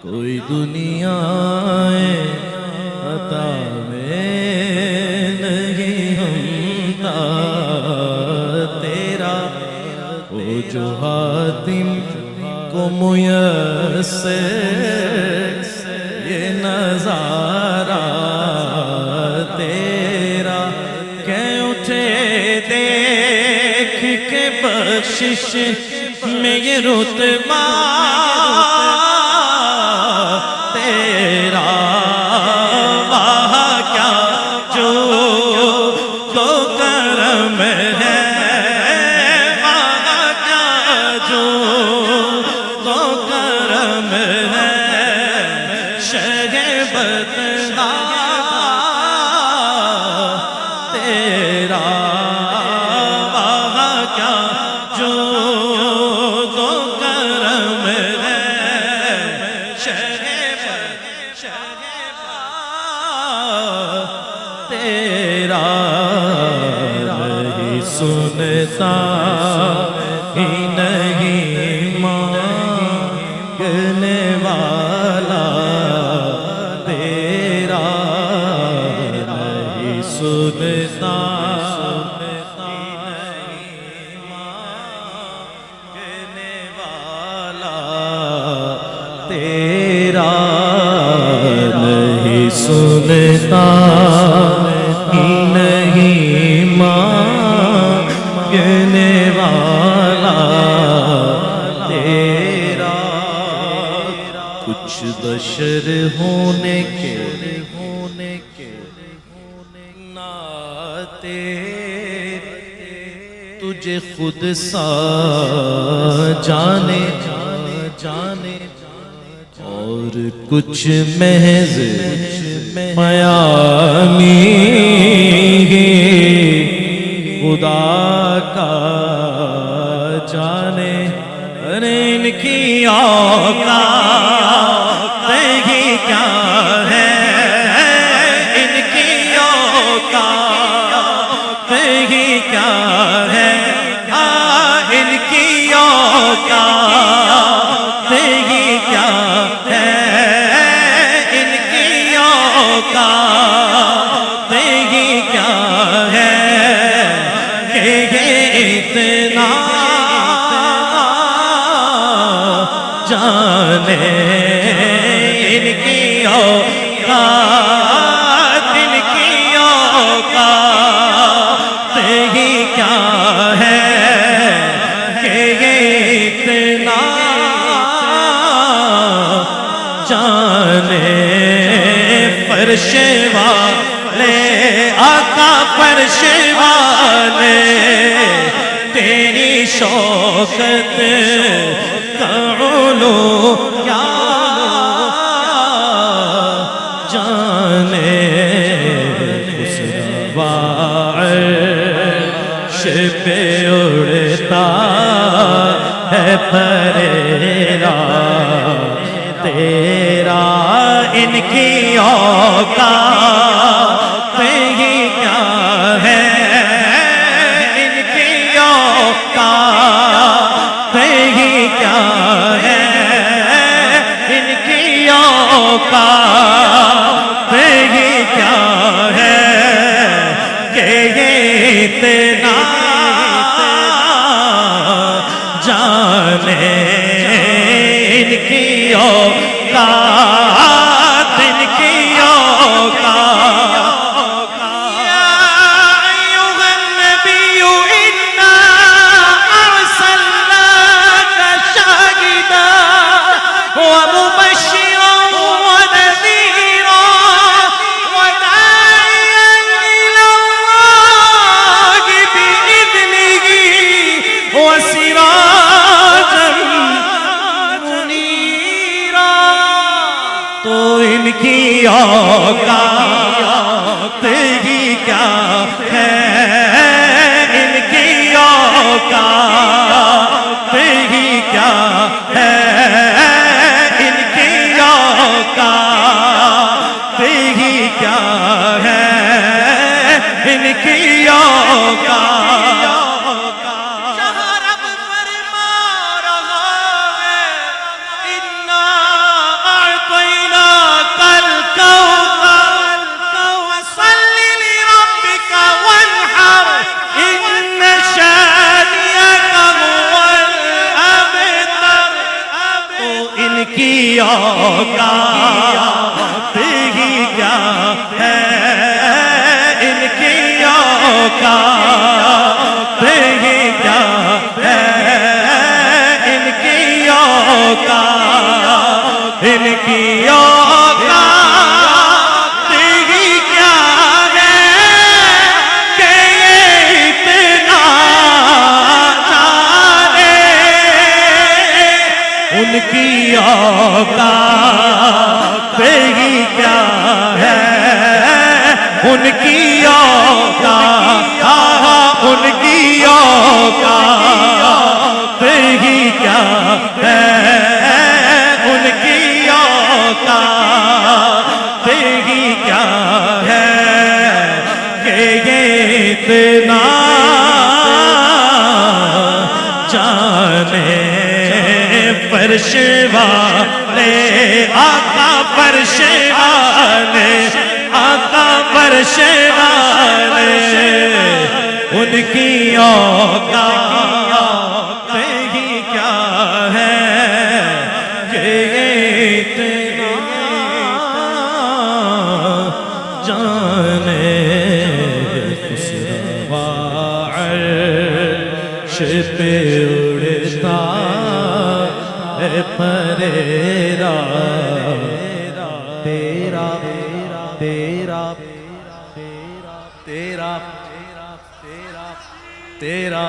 کوئی دنیا عطا میں نہیں ہمتا تیرا، وہ جو حاتم کو میسر یہ نظارہ تیرا، کہ اٹھے دیکھ کے بخشش میں یہ رتبہ تیرا، وہاں کیا جو تو کرم ہے، وہاں کیا جو تو کرم ہے، شہ بدلا تیرا، وہاں کیا جو تو کرم ہے، تیرا نہیں سنتا ہی نہیں مانگنے والا تیرا، نہیں سنتا ہی نہیں مانگنے والا تیرا، نہیں سنتا ہی نہیں مانگنے والا تیرا، کچھ بشر ہونے کے ناطے تجھے خود سا جانے اور کچھ محض میامی خدا کا جانے، ارے ان کی اوقات ہی کیا ہے، ان کی اوقات ہی کیا ہے، ان کی اوقات ہی کیا ہے، ان کی اوقات ہی کیا ہے، کہ اتنا جانے ان کی اوقات، ان کی اوقات ہی کیا ہے، کہ اتنا جانے، فرش والے آقا فرش والے تیری شوکت کا علو کیا جانے، اس عرش پہ اڑتا ہے پریرا تیرا، ان کی اوقات ہی کیا ہے، ان کی اوقات ہی کیا ہے، ان کی اوقات ہی کیا ہے، کہ اتنا جانے ان کی اوقات، ان کی اوقات، یا ایھا النبی انا ارسلناک شاہدا ومبشرا ونذیرا وداعیا الی اللہ باذنہ وسراجا منیرا، تو ان کی اوقات ہی کیا ہے، ان کی اوقات ہی کیا ہے، ان کی اوقات ہی کیا ہے، ان کی اوقات، جہاں رب فرما رہا ہے انا کی اوقات ہی کیا ہے، ان کی اوقات ہی کیا ہے، ان کی اوقات، ان کی اوقات ہی کیا ہے کہ یہ اتنا جانے، ان کی اوقات ہی کیا ہے، ان کی اوقات، ان کی اوقات ہی کیا ہے، ان کی اوقات ہی کیا ہے کہ یہ اتنا جانے، فرش والے آقا، فرش والے آقا، فرش والے، ان کی اوقات ہی کیا ہے کہ اتنا جانے، خسروا عرش پہ اڑتا ہے پریرا، تیرا تیرا تیرا تیرا تیرا